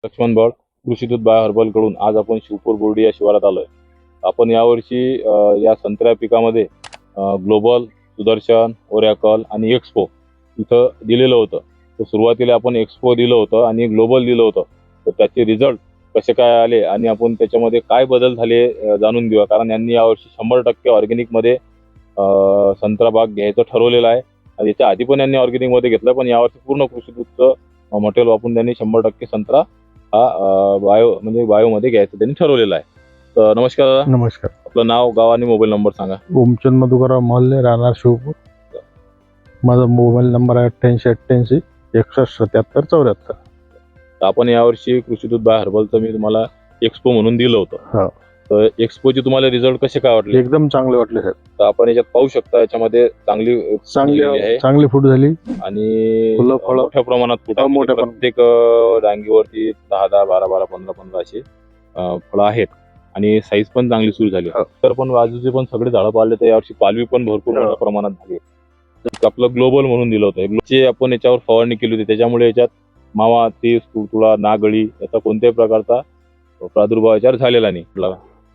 लक्ष्मण बळ कृषीदूत bye herbal कडून आज आपण शिवपूर बोर्डी या शिवारात आलोय. आपण यावर्षी या संत्र्या पिकामध्ये ग्लोबल, सुदर्शन, ओरॅकल आणि एक्सपो इथं दिलेलं होतं. तर सुरुवातीला आपण एक्सपो दिलं होतं आणि ग्लोबल दिलं होतं. तर त्याचे रिझल्ट कसे काय आले आणि आपण त्याच्यामध्ये काय बदल झाले जाणून घेऊया. कारण यांनी यावर्षी 100% ऑर्गॅनिकमध्ये संत्रा बाग घ्यायचं ठरवलेलं आहे. आणि याच्या आधी पण यांनी ऑर्गॅनिकमध्ये घेतलं, पण यावर्षी पूर्ण कृषीदूतचं मटेरियल वापरून त्यांनी 100% संत्रा हा बायोमध्ये घ्यायचं त्यांनी ठरवलेलं आहे. तर नमस्कार दादा. नमस्कार. आपलं नाव, गाव आणि मोबाईल नंबर सांगा. ओमचंद मधुकरराव मोहल्ले, राहणार शिवपूर. माझा मोबाईल नंबर आहे 8888 61 77 74. तर आपण यावर्षी कृषीदूत बाय हर्बलचं मी तुम्हाला एक्सपो म्हणून दिलं होतं. हो. तर एक्सपोचे तुम्हाला रिझल्ट कसे काय वाटले? एकदम चांगले वाटले साहेब. तर आपण याच्यात पाहू शकता, याच्यामध्ये चांगली आहे चांगली फूट झाली आणि फुलं, फळं मोठ्या प्रमाणात फुट आहे. मोठ्या प्रत्येक रांगेवरती 10-10, 12-12, 15-15 असे फळं आहेत आणि साईज पण चांगली सुरू झाली. हो. तर पण बाजूचे पण सगळे झाडं पाळले, तर यावर्षी पालवी पण भरपूर मोठ्या प्रमाणात झाली. तर आपलं ग्लोबल म्हणून दिलं होतं. जे आपण याच्यावर फवारणी केली होती, त्याच्यामुळे याच्यात मावा, तीस, तुडतुडा, नागळी याचा कोणत्याही प्रकारचा प्रादुर्भाव याच्यावर झालेला नाही.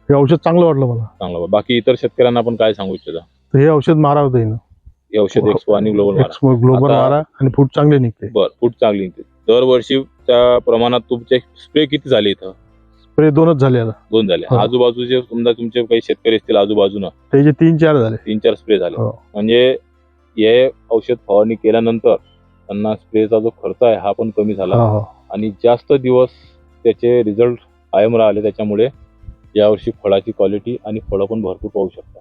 हे औषध चांगलं वाटलं मला. चांगला. बाकी इतर शेतकऱ्यांना आपण काय सांगू इच्छिता? तर हे औषध मारावं देईन. हे औषध एक्सपो आणि ग्लोबल ग्लोबल मारा आणि फूट चांगली निघते. फूट चांगली निघते. दरवर्षी त्या प्रमाणात तुमचे स्प्रे किती झाले इथं? स्प्रे 2च झाले आता. 2 झाले. हो. आजूबाजूचे समजा तुमचे काही शेतकरी असतील आजूबाजूला, त्याचे 3-4 झाले. 3-4 स्प्रे झाले. हो. म्हणजे हे औषध फवारणी केल्यानंतर त्यांना स्प्रेचा जो खर्च आहे हा पण कमी झाला हो. आणि जास्त दिवस त्याचे रिझल्ट कायम राहिले. त्याच्यामुळे यावर्षी फळाची क्वालिटी आणि फळं पण भरपूर पाहू शकता.